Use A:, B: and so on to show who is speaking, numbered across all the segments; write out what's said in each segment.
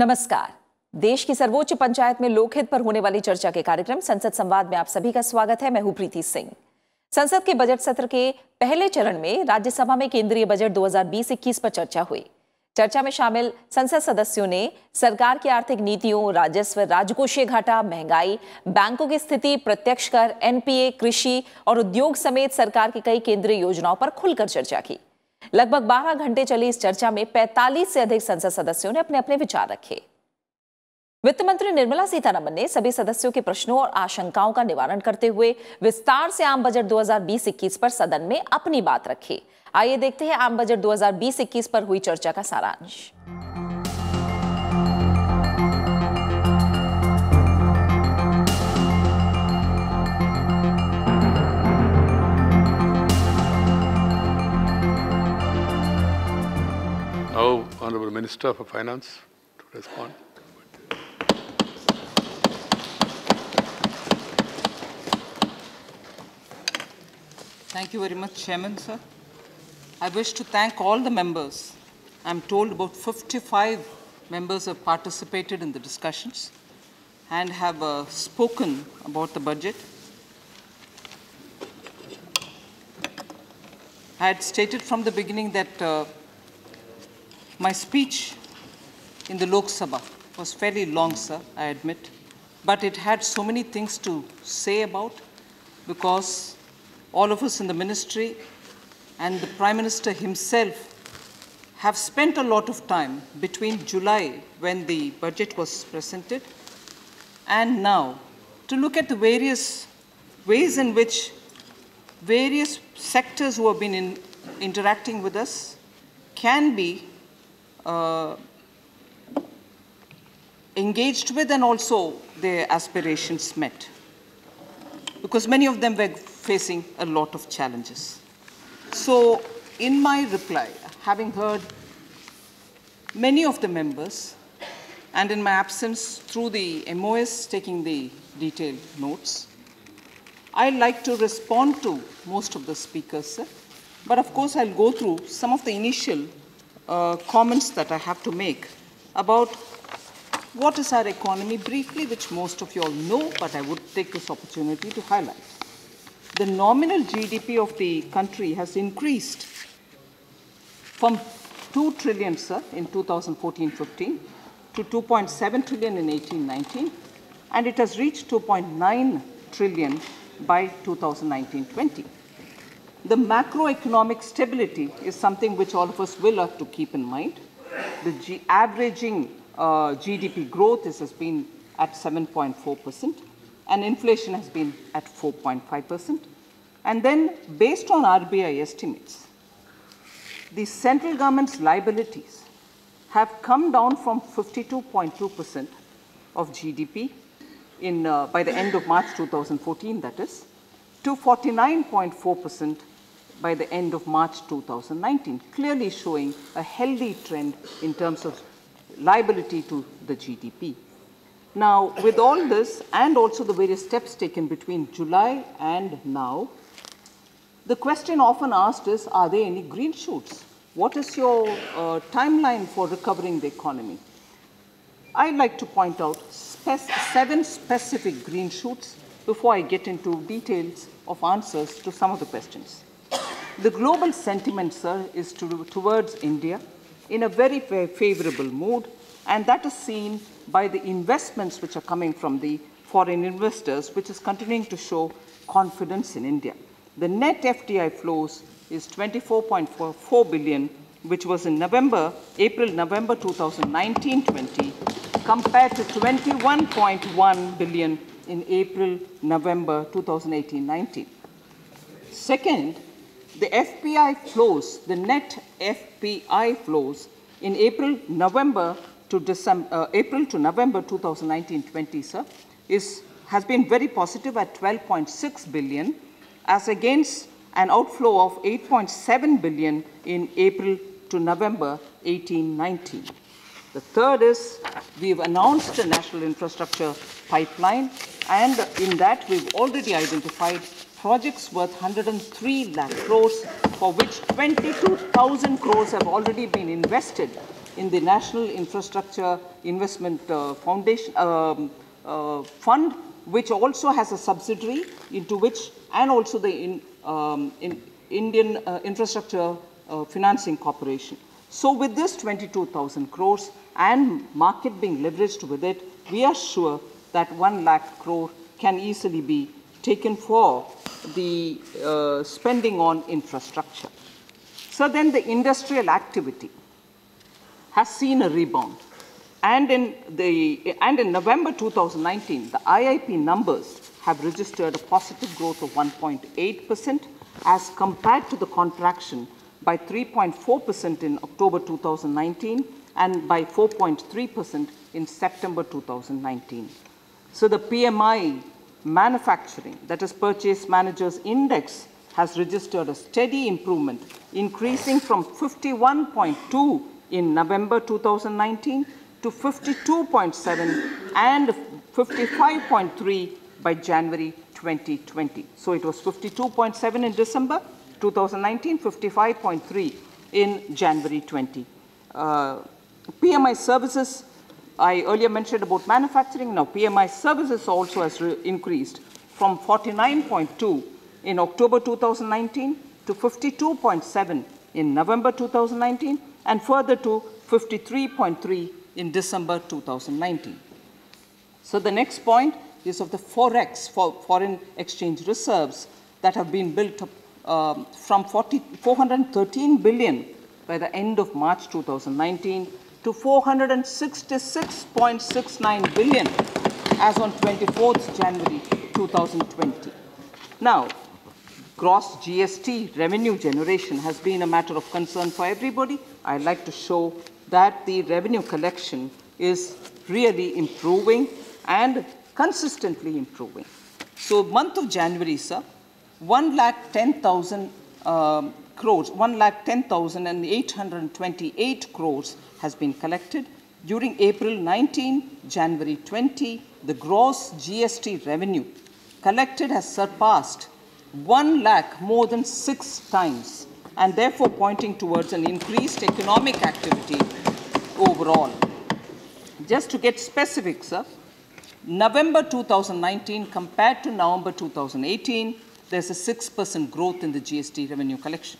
A: नमस्कार। देश की सर्वोच्च पंचायत में लोकहित पर होने वाली चर्चा के कार्यक्रम संसद संवाद में आप सभी का स्वागत है। मैं हूं प्रीति सिंह। संसद के बजट सत्र के पहले चरण में राज्यसभा में केंद्रीय बजट 2020-21 पर चर्चा हुई। चर्चा में शामिल संसद सदस्यों ने सरकार की आर्थिक नीतियों, राजस्व, राजकोषीय घाटा, महंगाई, बैंकों की स्थिति, प्रत्यक्ष कर, एनपीए, कृषि और उद्योग समेत सरकार की कई केंद्रीय योजनाओं पर खुलकर चर्चा की। लगभग 12 घंटे चली इस चर्चा में 45 से अधिक संसद सदस्यों ने अपने अपने विचार रखे। वित्त मंत्री निर्मला सीतारमण ने सभी सदस्यों के प्रश्नों और आशंकाओं का निवारण करते हुए विस्तार से आम बजट 2020-21 पर सदन में अपनी बात रखी। आइए देखते हैं आम बजट 2020-21 पर हुई चर्चा का सारांश।
B: Now, Honorable Minister for Finance to respond.
C: Thank you very much, Chairman, sir. I wish to thank all the members. I'm told about 55 members have participated in the discussions and have spoken about the budget. I had stated from the beginning that my speech in the Lok Sabha was fairly long, sir, I admit, but it had so many things to say about because all of us in the ministry and the Prime Minister himself have spent a lot of time between July, when the budget was presented, and now to look at the various ways in which various sectors who have been interacting with us can be engaged with and also their aspirations met, because many of them were facing a lot of challenges. So in my reply, having heard many of the members and in my absence through the MOS taking the detailed notes, I'd like to respond to most of the speakers, sir. But of course, I'll go through some of the initial comments that I have to make about what is our economy briefly, which most of you all know, but I would take this opportunity to highlight. The nominal GDP of the country has increased from 2 trillion, sir, in 2014-15 to 2.7 trillion in 18-19, and it has reached 2.9 trillion by 2019-20. The macroeconomic stability is something which all of us will have to keep in mind. The averaging GDP growth has been at 7.4%, and inflation has been at 4.5%. And then, based on RBI estimates, the central government's liabilities have come down from 52.2% of GDP by the end of March 2014, that is, to 49.4% by the end of March 2019, clearly showing a healthy trend in terms of liability to the GDP. Now, with all this and also the various steps taken between July and now, the question often asked is, are there any green shoots? What is your timeline for recovering the economy? I'd like to point out 7 specific green shoots before I get into details of answers to some of the questions. The global sentiment, sir, is towards India in a very favorable mood, and that is seen by the investments which are coming from the foreign investors, which is continuing to show confidence in India. The net FDI flows is 24.44 billion, which was in April-November 2019-20, compared to 21.1 billion in April-November 2018-19. Second, the FPI flows, the net FPI flows in April-November 2019-20, sir, has been very positive at 12.6 billion, as against an outflow of 8.7 billion in April to November 18-19. The third is we've announced a national infrastructure pipeline, and in that we've already identified projects worth 103 lakh crores, for which 22,000 crores have already been invested in the National Infrastructure Investment Foundation Fund, which also has a subsidiary into which, and also the Indian Infrastructure Financing Corporation. So with this 22,000 crores and market being leveraged with it, we are sure that 1 lakh crore can easily be taken for the spending on infrastructure. So then the industrial activity has seen a rebound. And in November 2019, the IIP numbers have registered a positive growth of 1.8% as compared to the contraction by 3.4% in October 2019 and by 4.3% in September 2019. So the PMI manufacturing, that is Purchase Managers Index, has registered a steady improvement, increasing from 51.2 in November 2019 to 52.7 and 55.3 by January 2020. So it was 52.7 in December 2019, 55.3 in January 20. PMI services, I earlier mentioned about manufacturing. Now PMI services also has increased from 49.2 in October 2019 to 52.7 in November 2019 and further to 53.3 in December 2019. So the next point is of the Forex, foreign exchange reserves, that have been built up from 413 billion by the end of March 2019 to 466.69 billion as on 24th January 2020. Now, gross GST revenue generation has been a matter of concern for everybody. I'd like to show that the revenue collection is really improving and consistently improving. So month of January, sir, 1,10,000 crores, 1,10,828 crores has been collected. During April 19, January 20, the gross GST revenue collected has surpassed 1 lakh more than 6 times, and therefore pointing towards an increased economic activity overall. Just to get specific, sir, November 2019 compared to November 2018, there's a 6% growth in the GST revenue collection.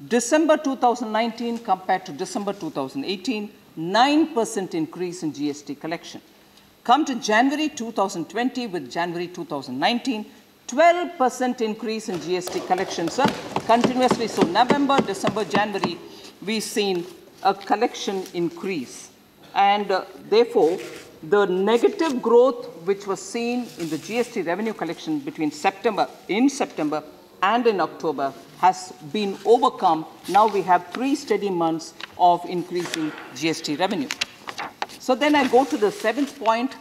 C: December 2019 compared to December 2018, 9% increase in GST collection. Come to January 2020 with January 2019, 12% increase in GST collection, sir, continuously. So November, December, January, we've seen a collection increase. And therefore, the negative growth which was seen in the GST revenue collection between September and in October has been overcome. Now we have 3 steady months of increasing GST revenue. So then I go to the 7th point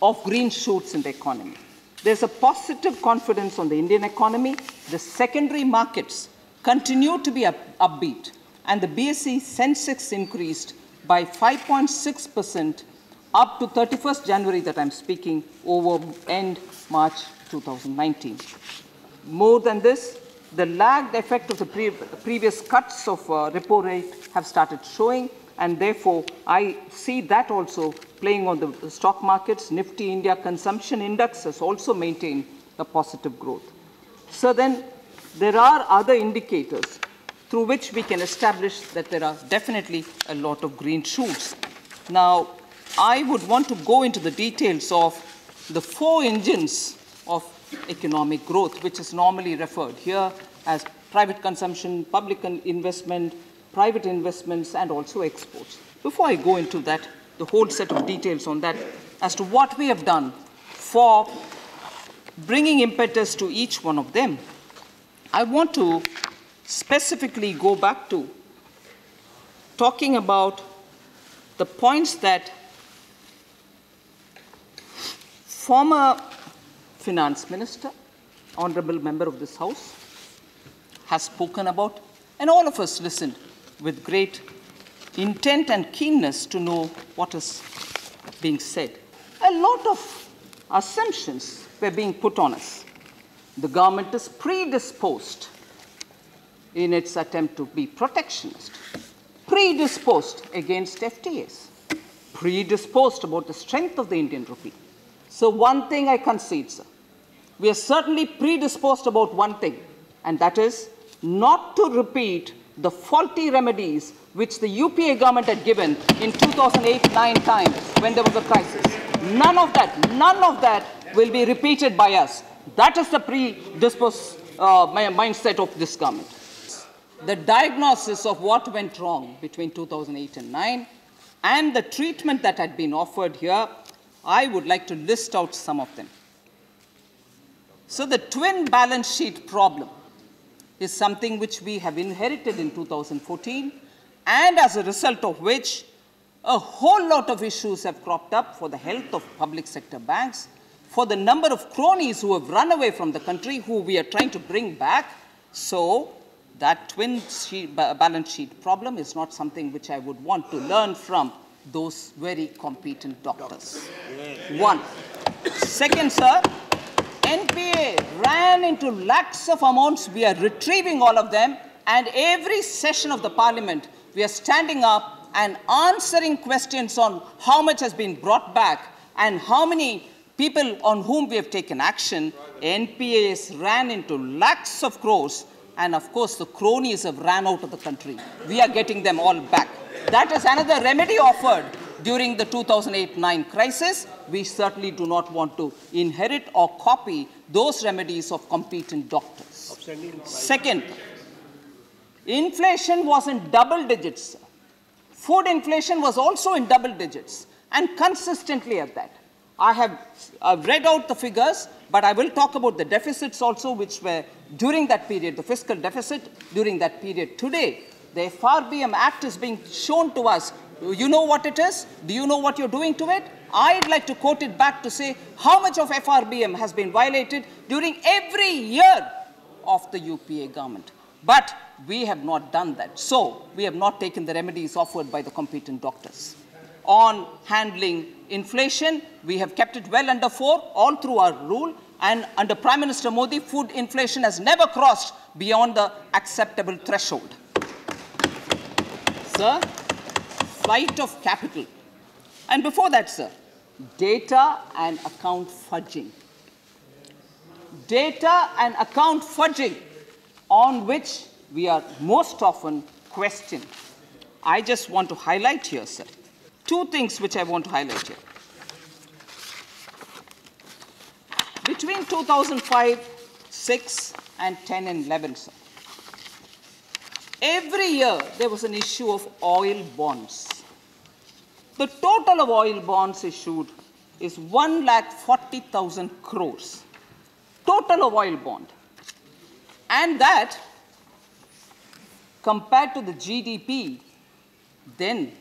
C: of green shoots in the economy. There's a positive confidence on the Indian economy. The secondary markets continue to be upbeat, and the BSE Sensex increased by 5.6% up to 31st January that I'm speaking over end March 2019. More than this, the lagged effect of the previous cuts of repo rate have started showing, and therefore I see that also playing on the stock markets. Nifty India Consumption Index has also maintained a positive growth. So then there are other indicators through which we can establish that there are definitely a lot of green shoots. Now, I would want to go into the details of the 4 engines of economic growth, which is normally referred here as private consumption, public investment, private investments, and also exports. Before I go into that, the whole set of details on that as to what we have done for bringing impetus to each one of them, I want to specifically go back to talking about the points that former finance minister, honorable member of this house, has spoken about, and all of us listened with great intent and keenness to know what is being said. A lot of assumptions were being put on us. The government is predisposed in its attempt to be protectionist. predisposed against FTAs, predisposed about the strength of the Indian rupee. So one thing I concede, sir. We are certainly predisposed about one thing, and that is not to repeat the faulty remedies which the UPA government had given in 2008-9 times when there was a crisis. None of that will be repeated by us. That is the predisposed mindset of this government. The diagnosis of what went wrong between 2008 and 9 and the treatment that had been offered here, I would like to list out some of them. So the twin balance sheet problem is something which we have inherited in 2014, and as a result of which a whole lot of issues have cropped up for the health of public sector banks, for the number of cronies who have run away from the country, who we are trying to bring back. So that twin balance sheet problem is not something which I would want to learn from those very competent doctors. One. Second, sir, NPA ran into lakhs of amounts. We are retrieving all of them, and every session of the parliament, we are standing up and answering questions on how much has been brought back and how many people on whom we have taken action. NPAs ran into lakhs of crores, and of course the cronies have ran out of the country. We are getting them all back. That is another remedy offered during the 2008-9 crisis. We certainly do not want to inherit or copy those remedies of competent doctors. Second, inflation was in double digits. Food inflation was also in double digits, and consistently at that. I have read out the figures, but I will talk about the deficits also, which were during that period, the fiscal deficit during that period. Today, the FRBM Act is being shown to us. You know what it is? Do you know what you're doing to it? I'd like to quote it back to say how much of FRBM has been violated during every year of the UPA government. But we have not done that. So we have not taken the remedies offered by the competent doctors. On handling inflation, we have kept it well under 4 all through our rule. And under Prime Minister Modi, food inflation has never crossed beyond the acceptable threshold. Sir, flight of capital. And before that, sir, data and account fudging. Data and account fudging on which we are most often questioned. I just want to highlight here, sir, 2 things which I want to highlight here. Between 2005, 6, and 10 and 11, sir, every year there was an issue of oil bonds. The total of oil bonds issued is 1,40,000 crores. Total of oil bond. And that, compared to the GDP, then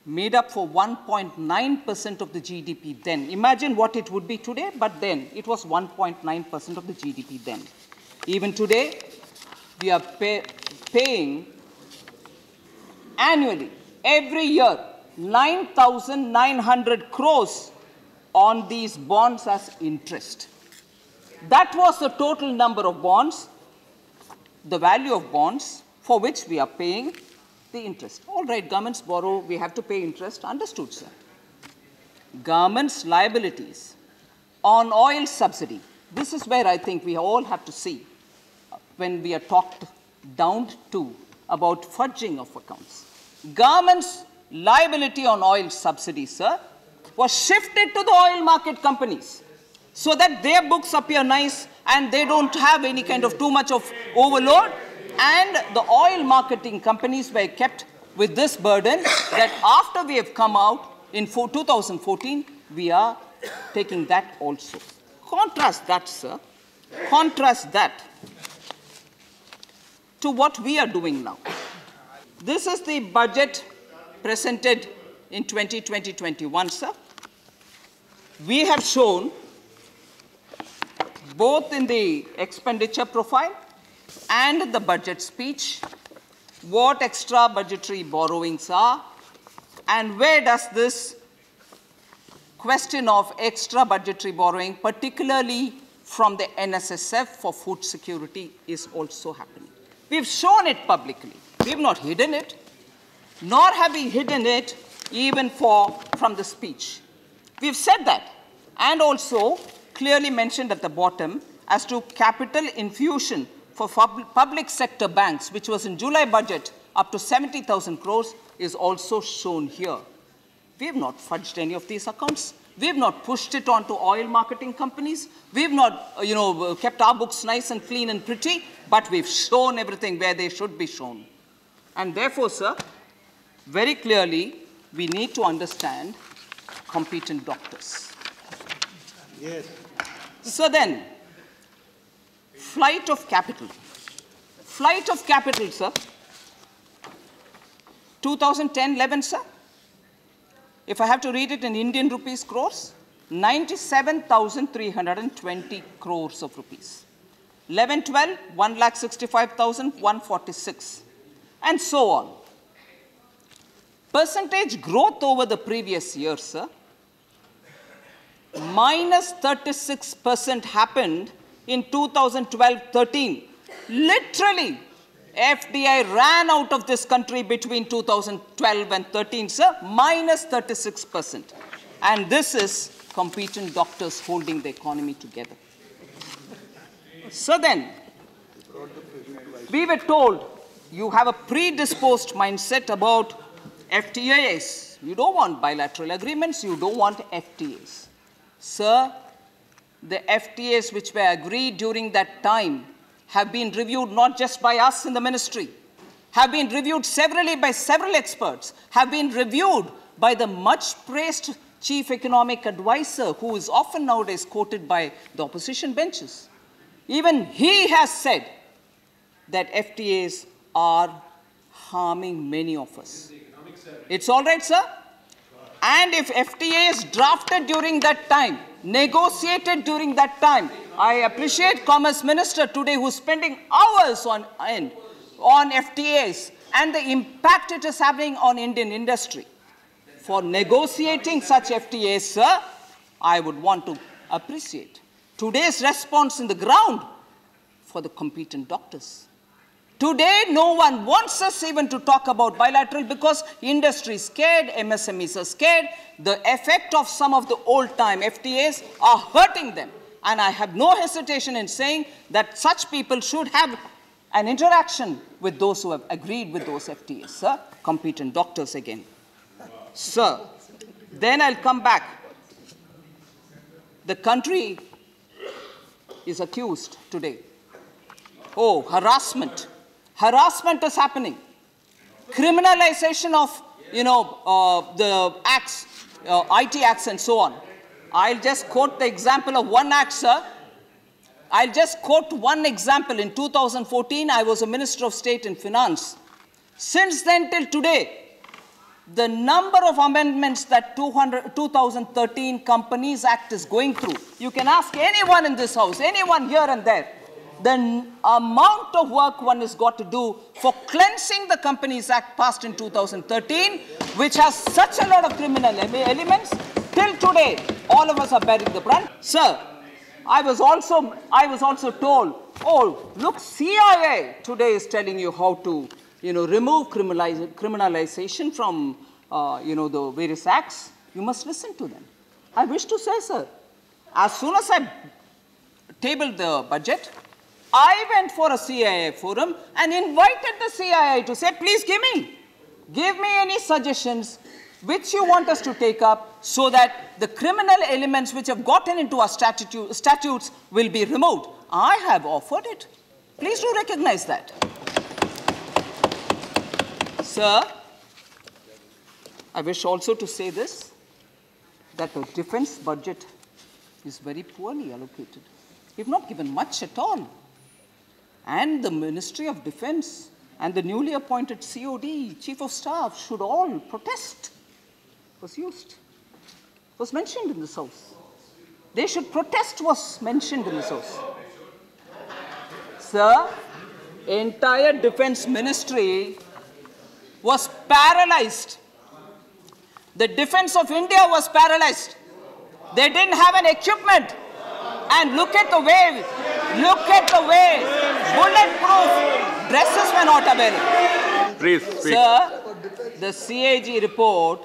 C: made up for 1.9% of the GDP then. Imagine what it would be today, but then it was 1.9% of the GDP then. Even today, we are paying annually, every year, 9,900 crores on these bonds as interest. That was the total number of bonds, the value of bonds for which we are paying the interest. All right, governments borrow, we have to pay interest. Understood, sir. Government's liabilities on oil subsidy. This is where I think we all have to see when we are talked down to about fudging of accounts. Government's liability on oil subsidy, sir, was shifted to the oil market companies so that their books appear nice and they don't have any kind of too much of overload. And the oil marketing companies were kept with this burden that after we have come out in 2014, we are taking that also. Contrast that, sir. Contrast that to what we are doing now. This is the budget presented in 2020-21, sir. We have shown both in the expenditure profile and the budget speech what extra budgetary borrowings are and where does this question of extra budgetary borrowing, particularly from the NSSF for food security, is also happening. We've shown it publicly. We've not hidden it. nor have we hidden it even from the speech. We've said that, and also clearly mentioned at the bottom as to capital infusion for public sector banks, which was in July budget up to 70,000 crores, is also shown here. We have not fudged any of these accounts. We have not pushed it onto oil marketing companies. We have not, kept our books nice and clean and pretty, but we've shown everything where they should be shown. And therefore, sir, very clearly, we need to understand competent doctors.
D: Yes.
C: So then, flight of capital. Flight of capital, sir. 2010-11, sir. If I have to read it in Indian rupees crores, 97,320 crores of rupees. 11-12, 1,65,146, and so on. Percentage growth over the previous year, sir, minus 36% happened in 2012-13. Literally, FDI ran out of this country between 2012 and 13, sir, minus 36%. And this is competent doctors holding the economy together. So then, we were told you have a predisposed mindset about FTAs. You don't want bilateral agreements, you don't want FTAs. Sir, the FTAs which were agreed during that time have been reviewed not just by us in the ministry, have been reviewed severally by several experts, have been reviewed by the much praised chief economic advisor, who is often nowadays quoted by the opposition benches. Even he has said that FTAs are harming many of us. It's all right, sir? And if FTAs drafted during that time, negotiated during that time, I appreciate Commerce Minister today who's spending hours on end on FTAs and the impact it is having on Indian industry. For negotiating such FTAs, sir, I would want to appreciate today's response in the ground for the competent doctors. Today, no one wants us even to talk about bilateral because industry is scared, MSMEs are scared. The effect of some of the old-time FTAs are hurting them. And I have no hesitation in saying that such people should have an interaction with those who have agreed with those FTAs, sir. Competent doctors again. Sir, then I'll come back. The country is accused today. Oh, harassment. Harassment is happening. Criminalization of, the acts, IT acts and so on. I'll just quote the example of one act, sir. I'll just quote one example. In 2014, I was a Minister of State in Finance. Since then till today, the number of amendments that 2013 Companies Act is going through, you can ask anyone in this house, anyone here and there, the amount of work one has got to do for cleansing the Companies Act passed in 2013, which has such a lot of criminal elements, till today, all of us are bearing the brunt. Sir, I was also told, oh, look, CIA today is telling you how to, remove criminalization from, the various acts. You must listen to them. I wish to say, sir, as soon as I tabled the budget, I went for a CIA forum and invited the CIA to say, please give me any suggestions which you want us to take up so that the criminal elements which have gotten into our statutes will be removed. I have offered it. Please do recognize that. Sir, I wish also to say this, that the defense budget is very poorly allocated. We've not given much at all. And the Ministry of Defense and the newly appointed COD, Chief of Staff, should all protest. Was mentioned in this house. They should protest was mentioned in this house. Sir, entire Defense Ministry was paralyzed. The defense of India was paralyzed. They didn't have an equipment. And look at the way bulletproof dresses were not available.
B: Please speak.
C: Sir, the CAG report,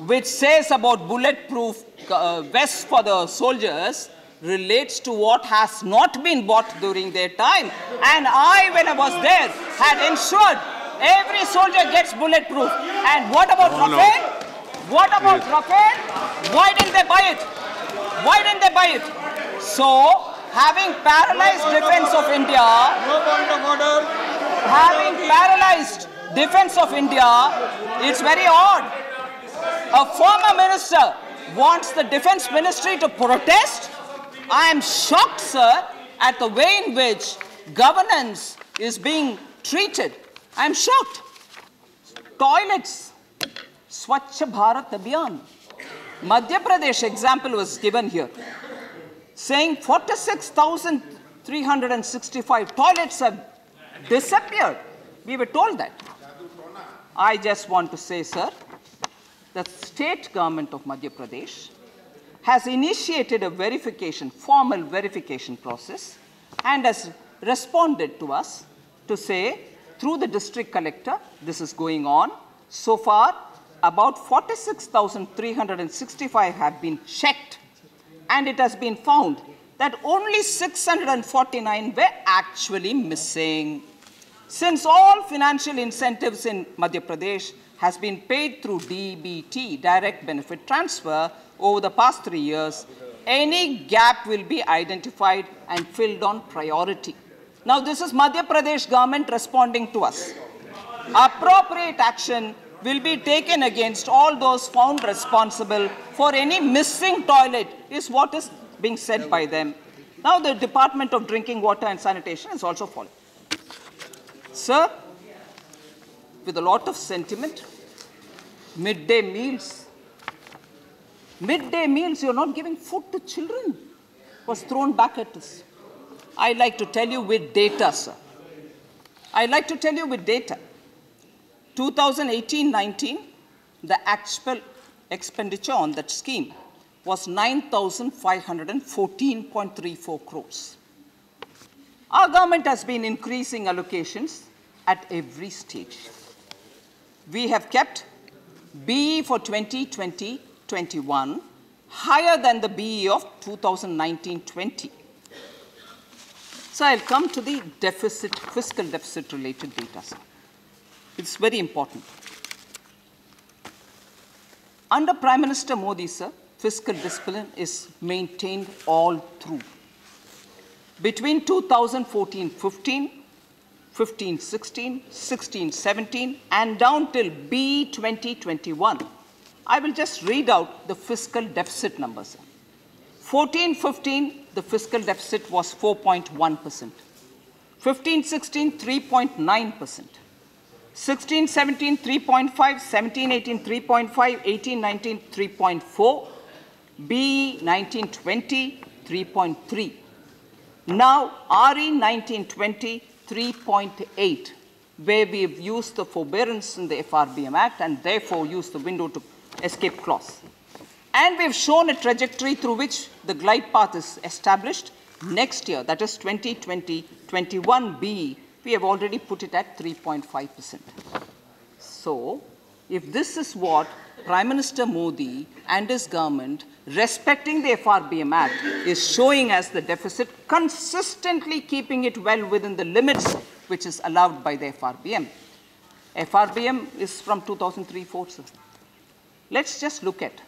C: which says about bulletproof vests for the soldiers, relates to what has not been bought during their time. And I, when I was there, had ensured every soldier gets bulletproof. And what about Rafale? What about Rafale? Why didn't they buy it? Why didn't they buy it? So, having paralyzed defense of India, having paralyzed defense of India, it's very odd. A former minister wants the defense ministry to protest. I am shocked, sir, at the way in which governance is being treated. I am shocked. Toilets, Swachh Bharat Abhiyan. Madhya Pradesh example was given here, saying 46,365 toilets have disappeared. We were told that. I just want to say, sir, the state government of Madhya Pradesh has initiated a verification, formal verification process, and has responded to us to say, through the district collector, this is going on. So far, about 46,365 have been checked, and it has been found that only 649 were actually missing. Since all financial incentives in Madhya Pradesh has been paid through DBT, direct benefit transfer, over the past 3 years, any gap will be identified and filled on priority. Now, this is Madhya Pradesh government responding to us. Appropriate action will be taken against all those found responsible for any missing toilet, is what is being said by them. Now, the Department of Drinking Water and Sanitation is also following. Sir, with a lot of sentiment, midday meals, you're not giving food to children, was thrown back at us. I'd like to tell you with data, sir. I'd like to tell you with data. 2018-19, the actual expenditure on that scheme was 9,514.34 crores. Our government has been increasing allocations at every stage. We have kept BE for 2020-21 higher than the BE of 2019-20. So I'll come to the deficit, fiscal deficit related data, sir. It's very important. Under Prime Minister Modi, sir, fiscal discipline is maintained all through. Between 2014-15, 15-16, 16-17, and down till B 2021, I will just read out the fiscal deficit numbers. 14-15, the fiscal deficit was 4.1%. 15-16, 3.9%. 16-17, 3.5, 17-18, 3.5, 18-19, 3.4, B 19-20, 3.3. Now, RE 19-20, 3.8, where we've used the forbearance in the FRBM Act and therefore used the window to escape clause. And we've shown a trajectory through which the glide path is established next year, that is 2020-21 B. We have already put it at 3.5%. So, if this is what Prime Minister Modi and his government, respecting the FRBM Act, is showing as the deficit, consistently keeping it well within the limits which is allowed by the FRBM. FRBM is from 2003-4, sir. Let's just look at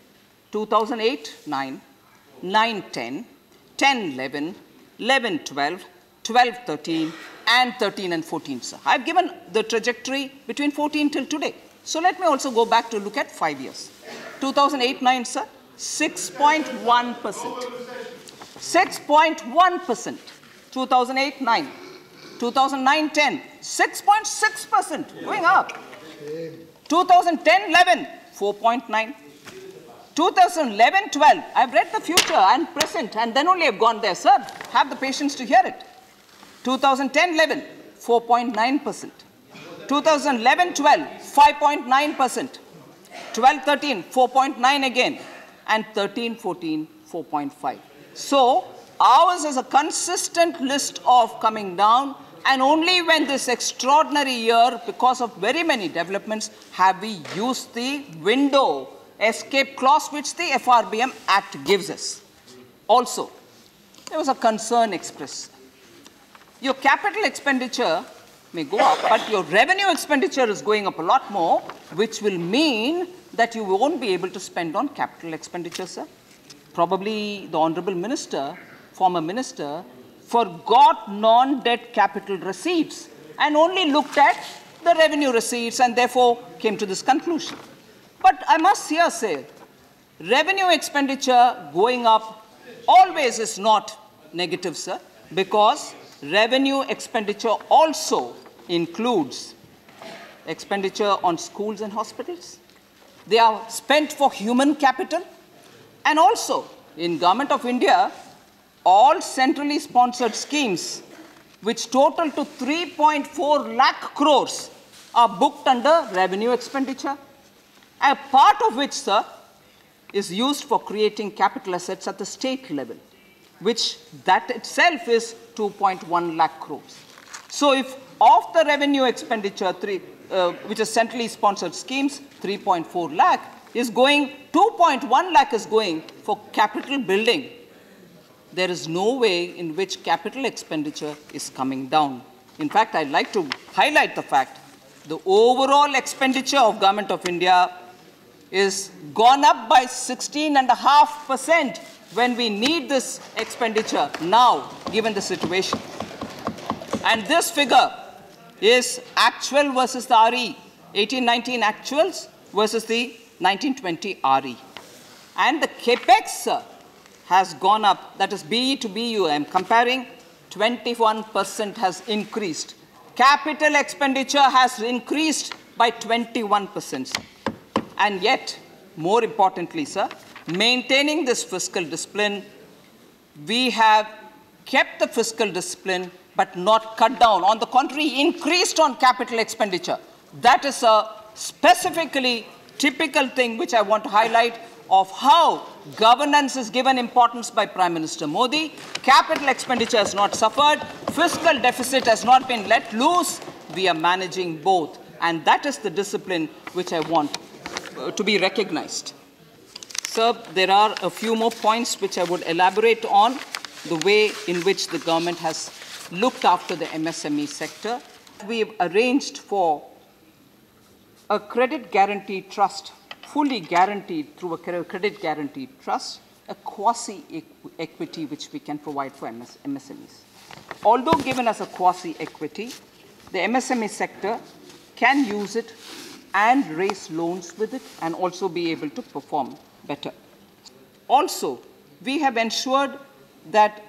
C: 2008-9, 9-10, 10-11, 11-12, 12-13, and 13 and 14, sir. I've given the trajectory between 14 till today. So let me also go back to look at 5 years. 2008-9, sir, 6.1%. 6.1%. 2008-9. 2009-10, 6.6%, going up. 2010-11, 4.9. 2011-12, I've read the future and present, and then only I've gone there, sir. Have the patience to hear it. 2010-11, 4.9%. 2011-12, 5.9%. 12-13, 4.9 again. And 13-14, 4.5. So, ours is a consistent list of coming down And only when this extraordinary year, because of very many developments, have we used the window escape clause which the FRBM Act gives us. Also, there was a concern expressed. Your capital expenditure may go up, but your revenue expenditure is going up a lot more, which will mean that you won't be able to spend on capital expenditure, sir. Probably the Honorable Minister, former Minister, forgot non-debt capital receipts and only looked at the revenue receipts and therefore came to this conclusion. But I must here say, revenue expenditure going up always is not negative, sir, because revenue expenditure also includes expenditure on schools and hospitals. They are spent for human capital. And also, in Government of India, all centrally sponsored schemes, which total to 3.4 lakh crores, are booked under revenue expenditure. A part of which, sir, is used for creating capital assets at the state level, which that itself is 2.1 lakh crores. So if of the revenue expenditure, which is centrally sponsored schemes, 3.4 lakh is going, 2.1 lakh is going for capital building. There is no way in which capital expenditure is coming down. In fact, I'd like to highlight the fact the overall expenditure of Government of India is gone up by 16.5% when we need this expenditure now, given the situation. And this figure is actual versus the RE, 18-19 actuals versus the 19-20 RE. And the capex has gone up, that is BE to BU, I'm comparing, 21% has increased. Capital expenditure has increased by 21%. And yet, more importantly, sir, maintaining this fiscal discipline, we have kept the fiscal discipline but not cut down. On the contrary, increased on capital expenditure. That is a specifically typical thing which I want to highlight of how governance is given importance by Prime Minister Modi. Capital expenditure has not suffered. Fiscal deficit has not been let loose. We are managing both. And that is the discipline which I want to be recognized. Sir, there are a few more points which I would elaborate on the way in which the government has looked after the MSME sector. We have arranged for a credit guarantee trust, fully guaranteed through a credit guarantee trust, a quasi-equity which we can provide for MSMEs. Although given as a quasi-equity, the MSME sector can use it and raise loans with it and also be able to perform better. Also, we have ensured that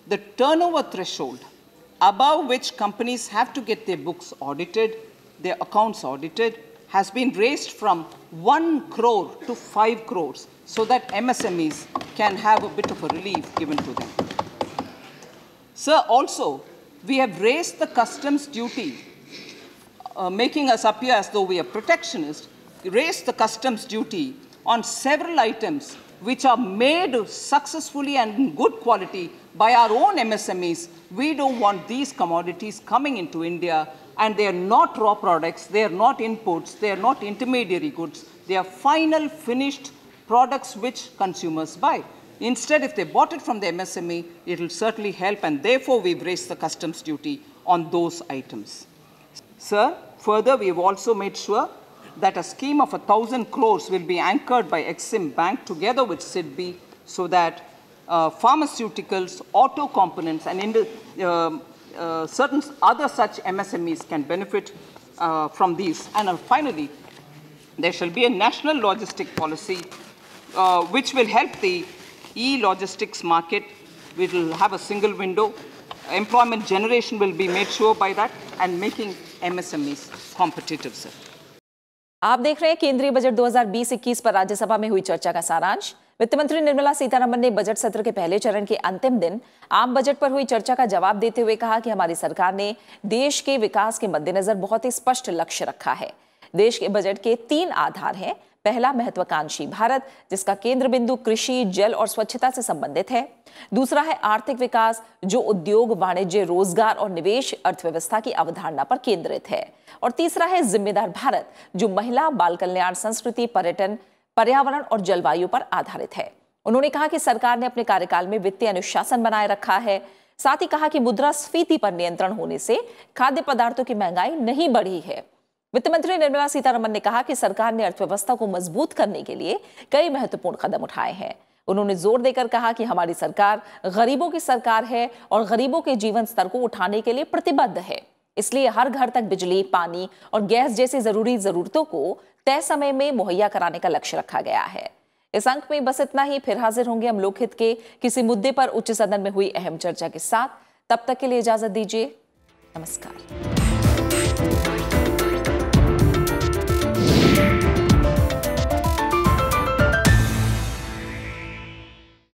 C: the turnover threshold above which companies have to get their books audited, their accounts audited, has been raised from 1 crore to 5 crores so that MSMEs can have a bit of a relief given to them. Sir, also, we have raised the customs duty, making us appear as though we are protectionists, raised the customs duty on several items which are made successfully and in good quality by our own MSMEs. We don't want these commodities coming into India, and they are not raw products, they are not inputs, they are not intermediary goods, they are final finished products which consumers buy. Instead, if they bought it from the MSME, it will certainly help, and therefore we've raised the customs duty on those items. Sir, further, we have also made sure that a scheme of 1,000 crores will be anchored by Exim Bank together with SIDBI so that pharmaceuticals, auto components, and certain other such MSMEs can benefit from these. And finally, there shall be a national logistic policy which will help the e-logistics market. We will have a single window. Employment generation will be made sure by that and making MSMEs competitive, sir.
A: आप देख रहे हैं केंद्रीय budget 2020-21 पर राज्यसभा में हुई चर्चा का सारांश। वित्त मंत्री निर्मला सीतारमण ने बजट सत्र के पहले चरण के अंतिम दिन आम बजट पर हुई चर्चा का जवाब देते हुए कहा कि हमारी सरकार ने देश के विकास के मद्देनजर बहुत ही स्पष्ट लक्ष्य रखा है। देश के बजट के 3 आधार हैं। पहला महत्वाकांक्षी भारत, जिसका केंद्र बिंदु कृषि, जल और स्वच्छता से संबंधित है। दूसरा है आर्थिक विकास, जो उद्योग, वाणिज्य, रोजगार और निवेश अर्थव्यवस्था की अवधारणा पर केंद्रित है। और तीसरा है जिम्मेदार भारत, जो महिला, बाल कल्याण, संस्कृति, पर्यटन, पर्यावरण और जलवायु पर आधारित है। उन्होंने कहा कि सरकार ने अपने कार्यकाल में वित्तीय अनुशासन बनाए रखा है। साथ ही कहा कि मुद्रास्फीति पर नियंत्रण होने से खाद्य पदार्थों की महंगाई नहीं बढ़ी है। वित्त मंत्री निर्मला सीतारमण ने कहा कि सरकार ने अर्थव्यवस्था को मजबूत करने के लिए कई महत्वपूर्ण कदम उठाए हैं। उन्होंने जोर देकर कहा कि हमारी सरकार गरीबों की सरकार है और गरीबों के जीवन स्तर को उठाने के लिए प्रतिबद्ध है। इसलिए हर घर तक बिजली, पानी और गैस जैसी जरूरी जरूरतों को तय समय में मुहैया कराने का लक्ष्य रखा गया है। इस अंक में बस इतना ही। फिर हाजिर होंगे हम लोकहित के किसी मुद्दे पर उच्च सदन में हुई अहम चर्चा के साथ। तब तक के लिए इजाजत दीजिए। नमस्कार।